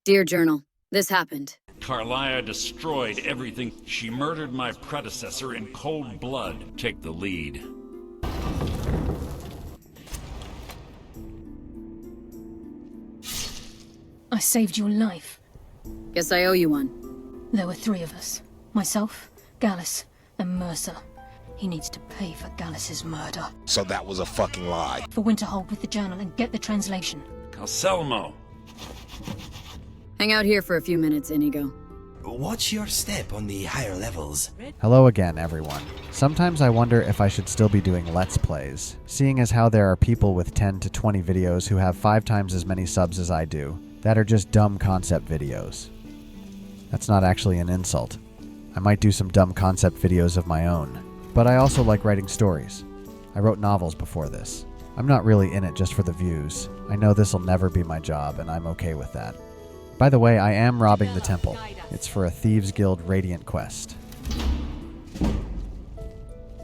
Dear Journal, this happened. Carlia destroyed everything. She murdered my predecessor in cold blood. Take the lead. I saved your life. Guess I owe you one. There were 3 of us. Myself, Gallus, and Mercer. He needs to pay for Gallus's murder. So that was a fucking lie. For Winterhold with the journal and get the translation. Calcelmo. Hang out here for a few minutes, Inigo. Watch your step on the higher levels. Hello again, everyone. Sometimes I wonder if I should still be doing Let's Plays, seeing as how there are people with 10 to 20 videos who have 5 times as many subs as I do, that are just dumb concept videos. That's not actually an insult. I might do some dumb concept videos of my own, but I also like writing stories. I wrote novels before this. I'm not really in it just for the views. I know this'll never be my job, and I'm okay with that. By the way, I am robbing the temple. It's for a Thieves Guild Radiant quest.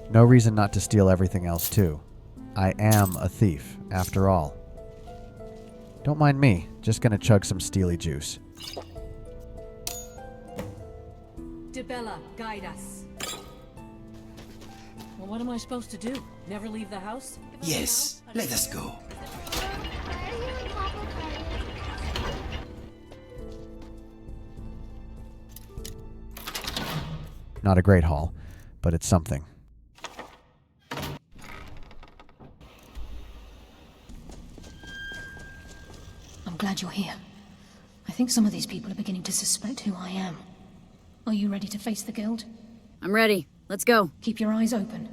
No reason not to steal everything else too. I am a thief, after all. Don't mind me, just gonna chug some steely juice. Dibella, guide us. Well, what am I supposed to do? Never leave the house? Yes, let us go. Not a great haul, but it's something. I'm glad you're here. I think some of these people are beginning to suspect who I am. Are you ready to face the guild? I'm ready. Let's go. Keep your eyes open.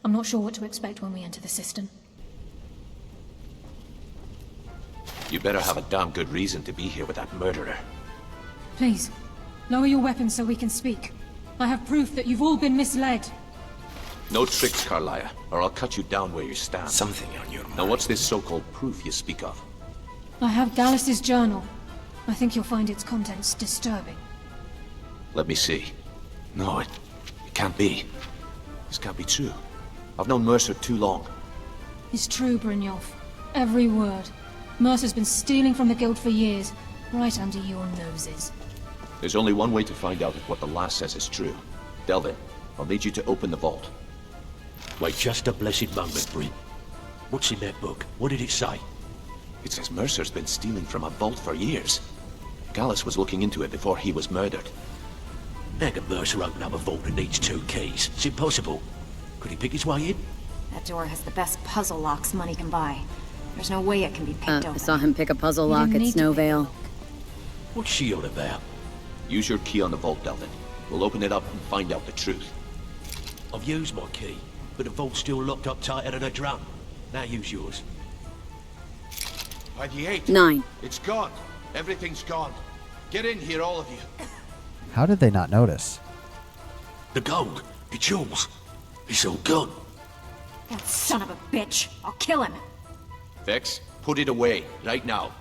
I'm not sure what to expect when we enter the cistern. You better have a damn good reason to be here with that murderer. Please, lower your weapons so we can speak. I have proof that you've all been misled. No tricks, Carlia, or I'll cut you down where you stand. Something on your mind. Now what's this so-called proof you speak of? I have Gallus's journal. I think you'll find its contents disturbing. Let me see. No, it can't be. This can't be true. I've known Mercer too long. It's true, Brynjolf. Every word. Mercer's been stealing from the guild for years, right under your noses. There's only one way to find out if what the lass says is true. Delvin, I'll need you to open the vault. Wait just a blessed moment, Bryn. What's in that book? What did it say? It says Mercer's been stealing from a vault for years. Gallus was looking into it before he was murdered. How can Mercer open up a vault that needs 2 keys? It's impossible. Could he pick his way in? That door has the best puzzle locks money can buy. There's no way it can be picked open. I saw him pick a puzzle You lock didn't at need to Snowvale. What's she on about? Use your key on the vault, Delvin. We'll open it up and find out the truth. I've used my key, but the vault's still locked up tighter than a drum. Now use yours. 98. 9. It's gone. Everything's gone. Get in here, all of you. How did they not notice? The gold. It's yours. It's all gone. That son of a bitch. I'll kill him. Vex, put it away, right now.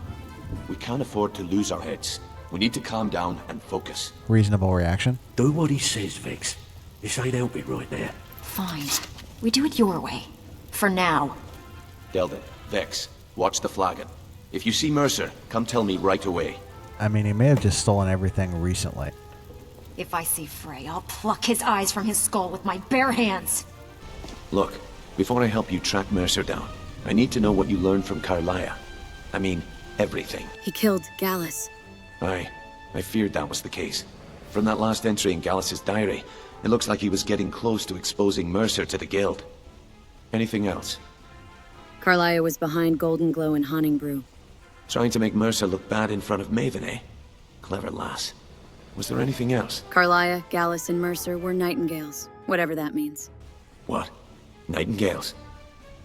We can't afford to lose our heads. We need to calm down and focus. Reasonable reaction. Do what he says, Vex. This ain't helping right now. Fine. We do it your way. For now. Delvin, Vex, watch the flagon. If you see Mercer, come tell me right away. I mean, he may have just stolen everything recently. If I see Frey, I'll pluck his eyes from his skull with my bare hands. Look, before I help you track Mercer down, I need to know what you learned from Carlia. I mean, everything. He killed Gallus. I feared that was the case. From that last entry in Gallus's diary, it looks like he was getting close to exposing Mercer to the guild. Anything else? Carlia was behind Golden Glow and Honningbrew. Trying to make Mercer look bad in front of Maven, eh? Clever lass. Was there anything else? Carlia, Gallus, and Mercer were nightingales, whatever that means. What? Nightingales?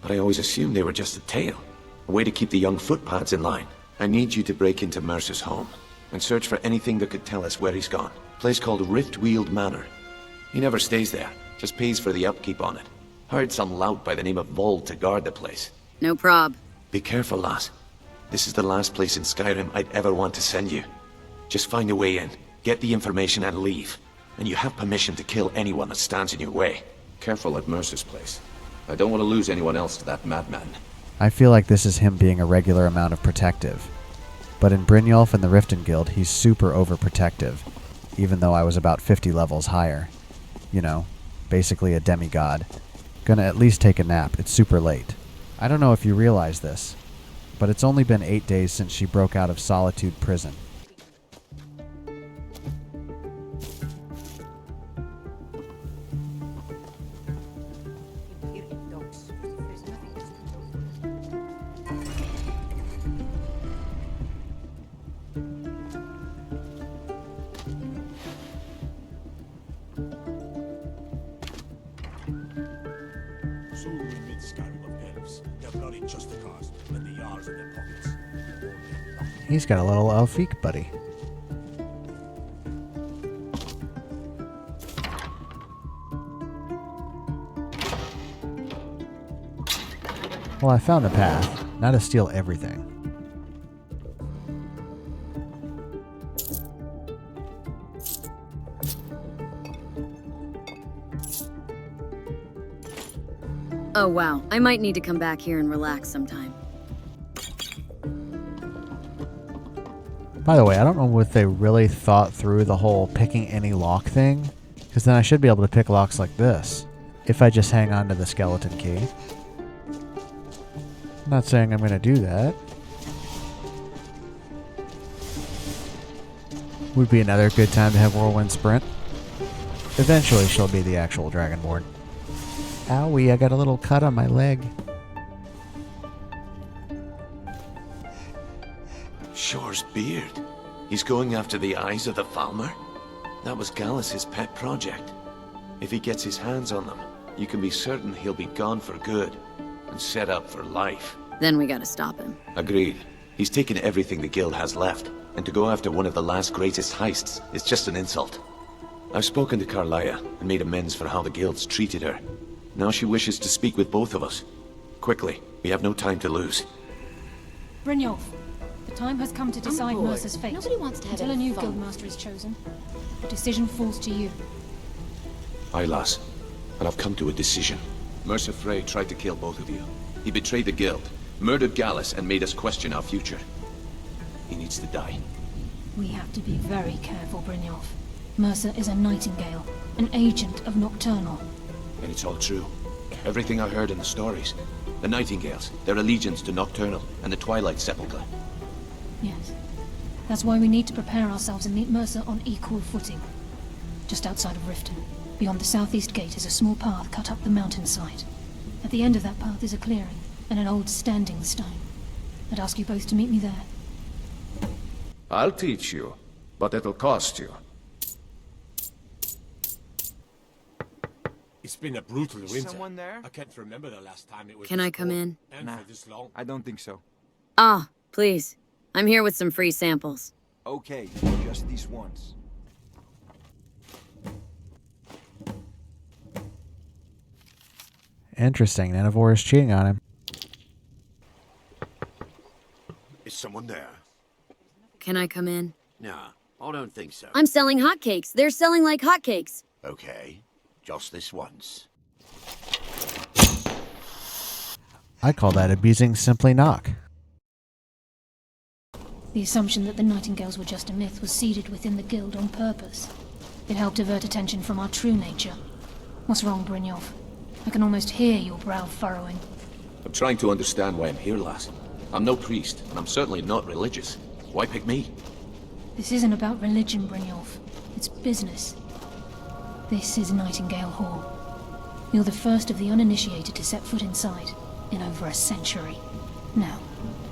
But I always assumed they were just a tale. A way to keep the young footpads in line. I need you to break into Mercer's home and search for anything that could tell us where he's gone. Place called Riftweald Manor. He never stays there, just pays for the upkeep on it. Hired some lout by the name of Vold to guard the place. No prob. Be careful, lass. This is the last place in Skyrim I'd ever want to send you. Just find a way in, get the information and leave. And you have permission to kill anyone that stands in your way. Careful at Mercer's place. I don't want to lose anyone else to that madman. I feel like this is him being a regular amount of protective. But in Brynjolf and the Riftweald, he's super overprotective, even though I was about 50 levels higher. You know, basically a demigod. Gonna at least take a nap, it's super late. I don't know if you realize this, but it's only been 8 days since she broke out of Solitude Prison. He's got a little Elfique buddy. Well, I found the path. Now to steal everything. Oh wow, I might need to come back here and relax sometime. By the way, I don't know if they really thought through the whole picking any lock thing, because then I should be able to pick locks like this, if I just hang on to the skeleton key. I'm not saying I'm going to do that. Would be another good time to have Whirlwind Sprint. Eventually she'll be the actual Dragonborn. Owie, I got a little cut on my leg. Shore's beard. He's going after the eyes of the Falmer? That was Gallus's pet project. If he gets his hands on them, you can be certain he'll be gone for good and set up for life. Then we gotta stop him. Agreed. He's taken everything the guild has left, and to go after one of the last greatest heists is just an insult. I've spoken to Carlia and made amends for how the guild's treated her. Now she wishes to speak with both of us. Quickly, we have no time to lose. Brynjolf, the time has come to decide Mercer's fate. Nobody wants to have Until a new fun. guildmaster is chosen, the decision falls to you. Aye, lass. And I've come to a decision. Mercer Frey tried to kill both of you. He betrayed the guild, murdered Gallus, and made us question our future. He needs to die. We have to be very careful, Brynjolf. Mercer is a Nightingale, an agent of Nocturnal. And it's all true. Everything I heard in the stories. The Nightingales, their allegiance to Nocturnal, and the Twilight Sepulchre. Yes. That's why we need to prepare ourselves and meet Mercer on equal footing. Just outside of Riften, beyond the southeast gate is a small path cut up the mountainside. At the end of that path is a clearing, and an old standing stone. I'd ask you both to meet me there. I'll teach you, but it'll cost you. It's been a brutal winter. Someone there? I can't remember the last time it was. Can I come in? And Nah, for this long. I don't think so. Ah, please. I'm here with some free samples. Okay, just these once. Interesting, Nanavor is cheating on him. Is someone there? Can I come in? Nah, I don't think so. I'm selling hotcakes. They're selling like hotcakes. Okay, just this once. I call that abusing Simply Knock. The assumption that the Nightingales were just a myth was seeded within the guild on purpose. It helped divert attention from our true nature. What's wrong, Brynjolf? I can almost hear your brow furrowing. I'm trying to understand why I'm here, lass. I'm no priest, and I'm certainly not religious. Why pick me? This isn't about religion, Brynjolf. It's business. This is Nightingale Hall. You're the first of the uninitiated to set foot inside in over a century. Now,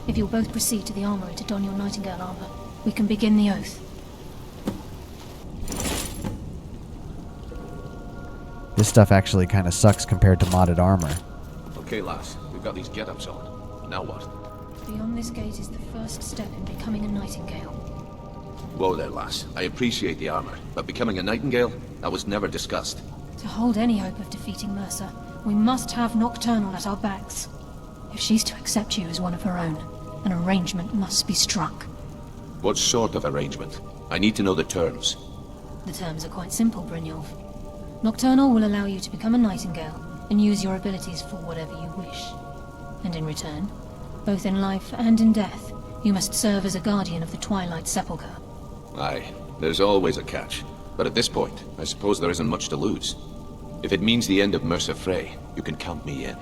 if you'll both proceed to the armory to don your Nightingale armor, we can begin the oath. This stuff actually kind of sucks compared to modded armor. Okay, lass. We've got these get-ups on. Now what? Beyond this gate is the first step in becoming a Nightingale. Whoa there, lass. I appreciate the armor, but becoming a Nightingale? That was never discussed. To hold any hope of defeating Mercer, we must have Nocturnal at our backs. If she's to accept you as one of her own, an arrangement must be struck. What sort of arrangement? I need to know the terms. The terms are quite simple, Brynjolf. Nocturnal will allow you to become a Nightingale and use your abilities for whatever you wish. And in return, both in life and in death, You must serve as a guardian of the Twilight Sepulchre. Aye, there's always a catch. But at this point, I suppose there isn't much to lose. If it means the end of Mercer Frey, you can count me in.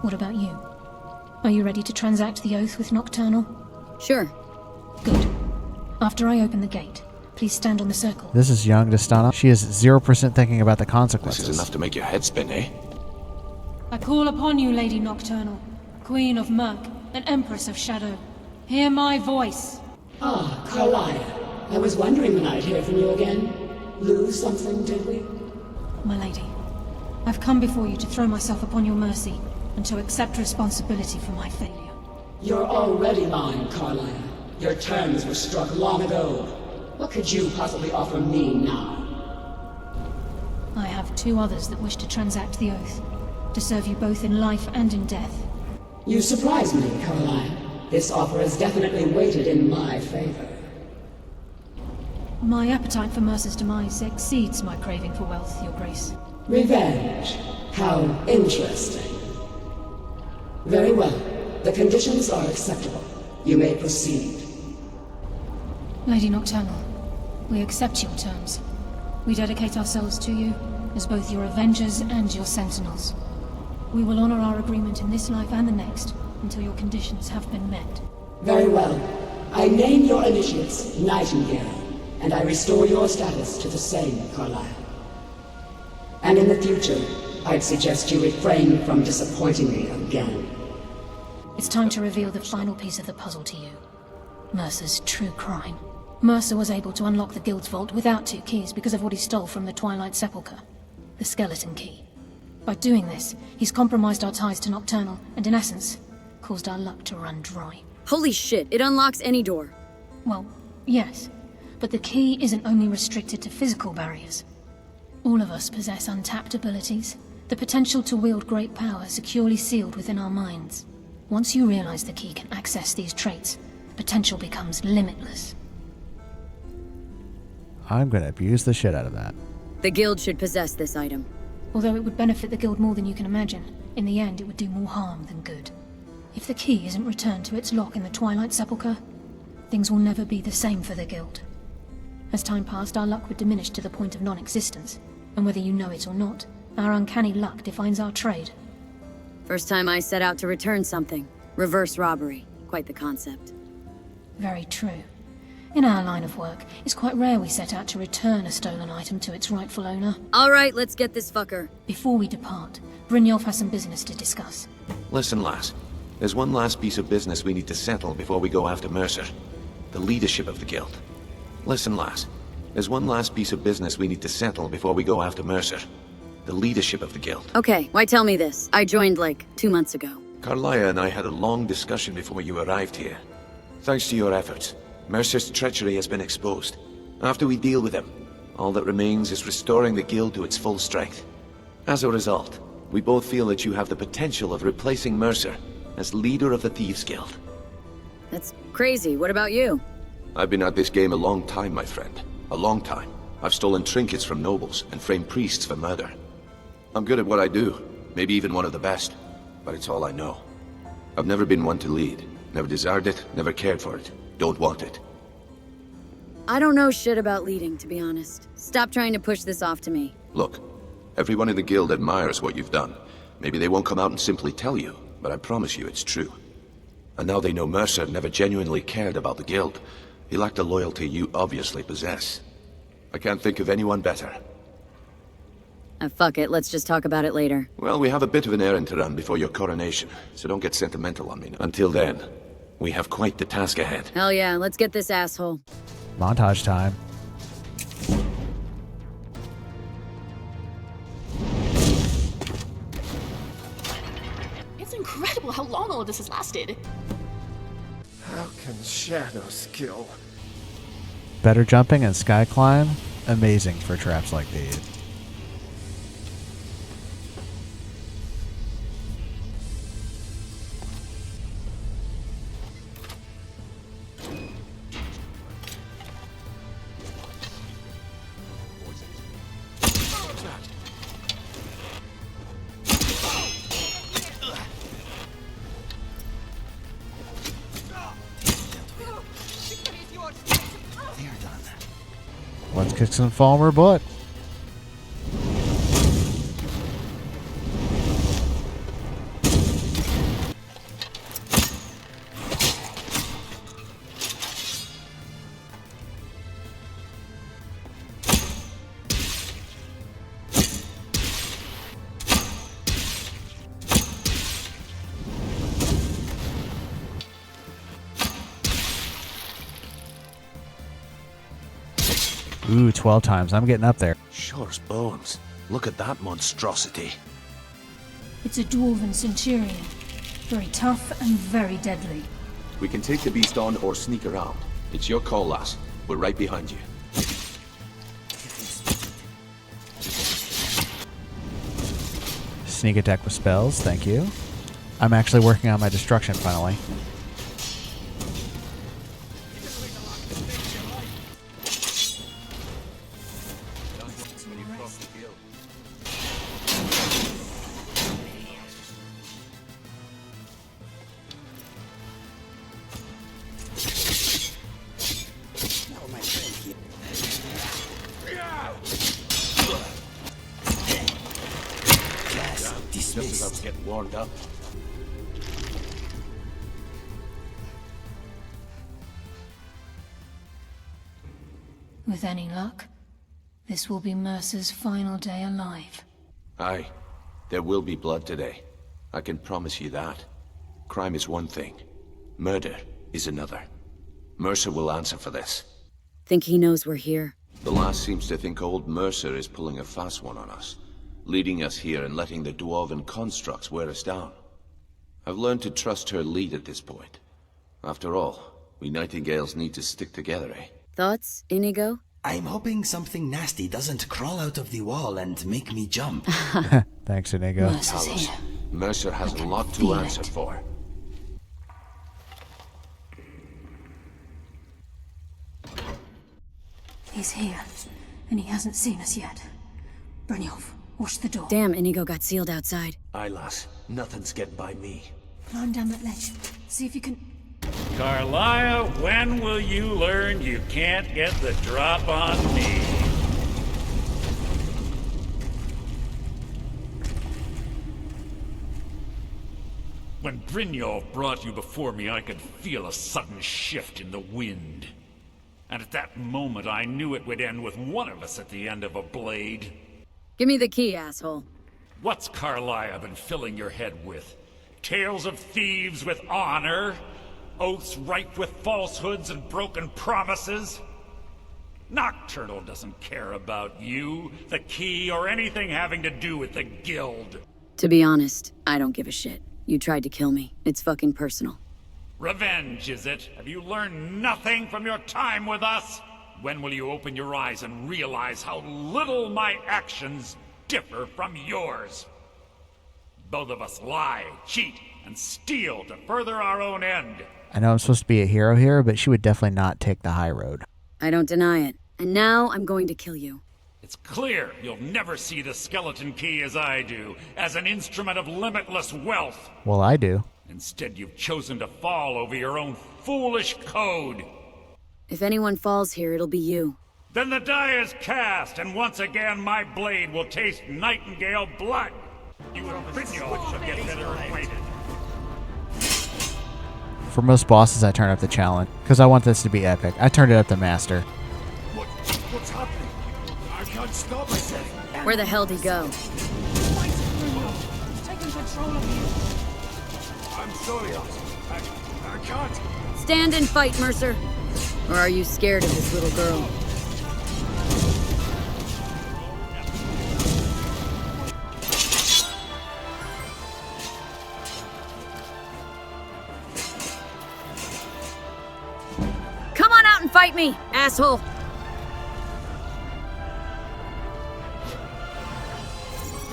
What about you? Are you ready to transact the oath with Nocturnal? Sure. Good. After I open the gate, please stand on the circle. This is young Destana. She is 0% thinking about the consequences. This is enough to make your head spin, eh? I call upon you, Lady Nocturnal, Queen of Murk and Empress of Shadow. Hear my voice. Ah, Carlia. I was wondering when I'd hear from you again. Lose something, did we? My lady, I've come before you to throw myself upon your mercy and to accept responsibility for my failure. You're already mine, Carlia. Your terms were struck long ago. What could you possibly offer me now? I have two others that wish to transact the oath, to serve you both in life and in death. You surprise me, Carlia. This offer is definitely weighted in my favor. My appetite for Mercer's demise exceeds my craving for wealth, Your Grace. Revenge. How interesting. Very well. The conditions are acceptable. You may proceed. Lady Nocturnal, we accept your terms. We dedicate ourselves to you as both your avengers and your sentinels. We will honor our agreement in this life and the next until your conditions have been met. Very well. I name your initiates Nightingale, and I restore your status to the same, Carlisle. And in the future, I'd suggest you refrain from disappointing me again. It's time to reveal the final piece of the puzzle to you. Mercer's true crime. Mercer was able to unlock the Guild's vault without two keys because of what he stole from the Twilight Sepulchre. The skeleton key. By doing this, he's compromised our ties to Nocturnal, and in essence, caused our luck to run dry. Holy shit, it unlocks any door. Well, yes. But the key isn't only restricted to physical barriers. All of us possess untapped abilities, the potential to wield great power securely sealed within our minds. Once you realize the key can access these traits, the potential becomes limitless. I'm gonna abuse the shit out of that. The Guild should possess this item. Although it would benefit the Guild more than you can imagine, in the end it would do more harm than good. If the key isn't returned to its lock in the Twilight Sepulchre, things will never be the same for the Guild. As time passed, our luck would diminish to the point of non-existence, and whether you know it or not, our uncanny luck defines our trade. First time I set out to return something. Reverse robbery. Quite the concept. Very true. In our line of work, it's quite rare we set out to return a stolen item to its rightful owner. Alright, let's get this fucker. Before we depart, Remiel has some business to discuss. Listen, lass. There's one last piece of business we need to settle before we go after Mercer. The leadership of the Guild. Listen, lass. There's one last piece of business we need to settle before we go after Mercer. The leadership of the Guild. Okay, why tell me this? I joined like 2 months ago. Carlia and I had a long discussion before you arrived here. Thanks to your efforts, Mercer's treachery has been exposed. After we deal with him, all that remains is restoring the Guild to its full strength. As a result, we both feel that you have the potential of replacing Mercer as leader of the Thieves Guild. That's crazy. What about you? I've been at this game a long time, my friend. A long time. I've stolen trinkets from nobles and framed priests for murder. I'm good at what I do, maybe even one of the best, but it's all I know. I've never been one to lead. Never desired it, never cared for it. Don't want it. I don't know shit about leading, to be honest. Stop trying to push this off to me. Look, everyone in the Guild admires what you've done. Maybe they won't come out and simply tell you, but I promise you it's true. And now they know Mercer never genuinely cared about the Guild. He lacked the loyalty you obviously possess. I can't think of anyone better. Fuck it, let's just talk about it later. Well, we have a bit of an errand to run before your coronation, so don't get sentimental on me. Until then, we have quite the task ahead. Hell yeah, let's get this asshole. Montage time. It's incredible how long all of this has lasted. How can shadows kill? Better jumping and sky climb. Amazing for traps like these. Let's kick some Falmer butt. Ooh, 12 times. I'm getting up there. Sure as bones. Look at that monstrosity. It's a dwarven centurion. Very tough and very deadly. We can take the beast on or sneak around. It's your call, lass. We're right behind you. Sneak attack with spells, thank you. I'm actually working on my destruction finally. Just as I was getting warmed up. With any luck, this will be Mercer's final day alive. Aye. There will be blood today. I can promise you that. Crime is one thing. Murder is another. Mercer will answer for this. Think he knows we're here? The lass seems to think old Mercer is pulling a fast one on us, leading us here and letting the dwarven constructs wear us down. I've learned to trust her lead at this point. After all, we Nightingales need to stick together, eh? Thoughts, Inigo? I'm hoping something nasty doesn't crawl out of the wall and make me jump. Thanks, Inigo. Talos, Mercer has a lot to answer for. He's here, and he hasn't seen us yet. Brynjolf, watch the door. Damn, Inigo got sealed outside. Aye, lass. Nothing's getting by me. Climb down that ledge. See if you can... Carlia, when will you learn you can't get the drop on me? When Brynjolf brought you before me, I could feel a sudden shift in the wind. And at that moment, I knew it would end with one of us at the end of a blade. Give me the key, asshole. What's Carlia been filling your head with? Tales of thieves with honor? Oaths ripe with falsehoods and broken promises? Nocturnal doesn't care about you, the key, or anything having to do with the guild. To be honest, I don't give a shit. You tried to kill me. It's fucking personal. Revenge, is it? Have you learned nothing from your time with us? When will you open your eyes and realize how little my actions differ from yours? Both of us lie, cheat, and steal to further our own end. I know I'm supposed to be a hero here, but she would definitely not take the high road. I don't deny it. And now I'm going to kill you. It's clear you'll never see the skeleton key as I do, as an instrument of limitless wealth. Well, I do. Instead, you've chosen to fall over your own foolish code. If anyone falls here, it'll be you. Then the die is cast, and once again my blade will taste Nightingale blood. You and Remiel should get better acquainted. For most bosses, I turn up the challenge, because I want this to be epic. I turned it up to Master. What's happening? I can't stop myself. Where the hell did he go? He's taking control of you. I'm sorry, I can't. Stand and fight, Mercer. Or are you scared of this little girl? Come on out and fight me, asshole!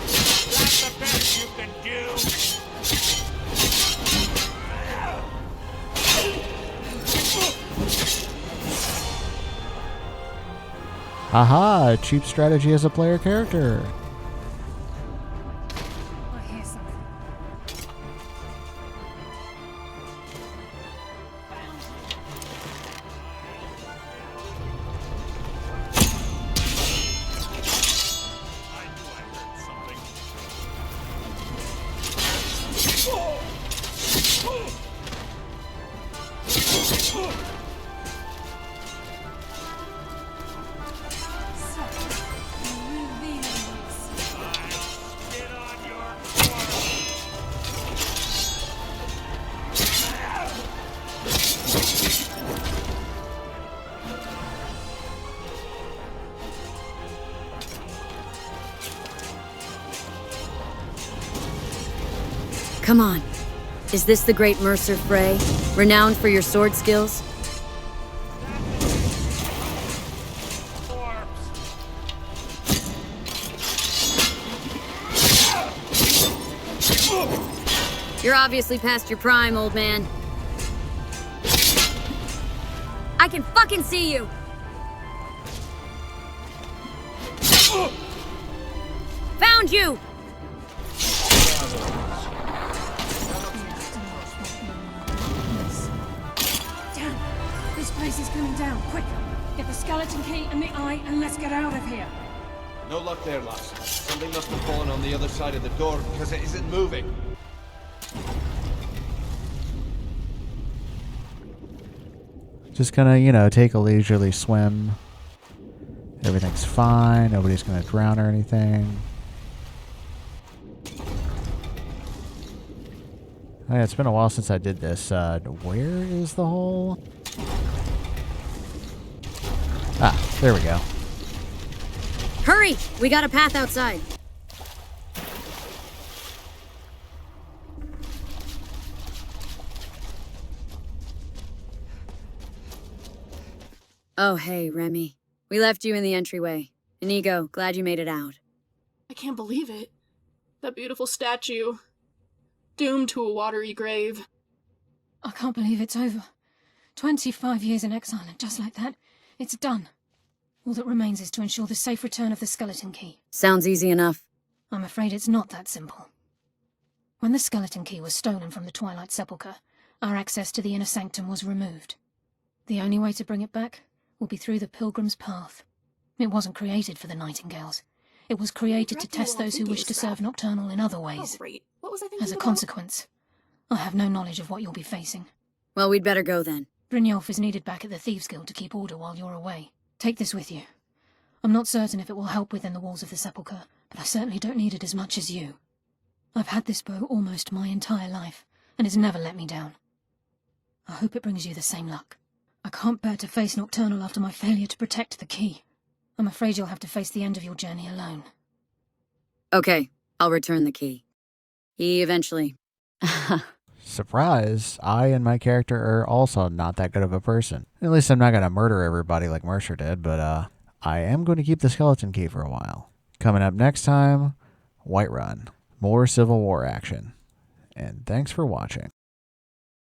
That's the best you can do. Haha, cheap strategy as a player character. I hear something. Come on. Is this the great Mercer Frey, renowned for your sword skills? You're obviously past your prime, old man. I can fucking see you! Found you! Damn! This place is coming down. Quick! Get the skeleton key and the eye and let's get out of here. No luck there, lass. Something must have fallen on the other side of the door because it isn't moving. Just gonna, take a leisurely swim. Everything's fine. Nobody's gonna drown or anything. Oh, yeah, it's been a while since I did this. Where is the hole? Ah, there we go. Hurry! We got a path outside. Oh, hey, Remy. We left you in the entryway. Inigo, glad you made it out. I can't believe it. That beautiful statue. Doomed to a watery grave. I can't believe it's over. 25 years in exile, and just like that, it's done. All that remains is to ensure the safe return of the skeleton key. Sounds easy enough. I'm afraid it's not that simple. When the skeleton key was stolen from the Twilight Sepulchre, our access to the inner sanctum was removed. The only way to bring it back will be through the Pilgrim's Path. It wasn't created for the Nightingales. It was created to test those who wish to serve Nocturnal in other ways. What was I thinking As a about? consequence, I have no knowledge of what you'll be facing. Well, we'd better go then. Brynjolf is needed back at the Thieves Guild to keep order while you're away. Take this with you. I'm not certain if it will help within the walls of the Sepulchre, but I certainly don't need it as much as you. I've had this bow almost my entire life, and it's never let me down. I hope it brings you the same luck. I can't bear to face Nocturnal after my failure to protect the key. I'm afraid you'll have to face the end of your journey alone. Okay, I'll return the key. He eventually... Surprise, I and my character are also not that good of a person. At least I'm not going to murder everybody like Mercer did, but I am going to keep the skeleton key for a while. Coming up next time, Whiterun. More Civil War action. And thanks for watching.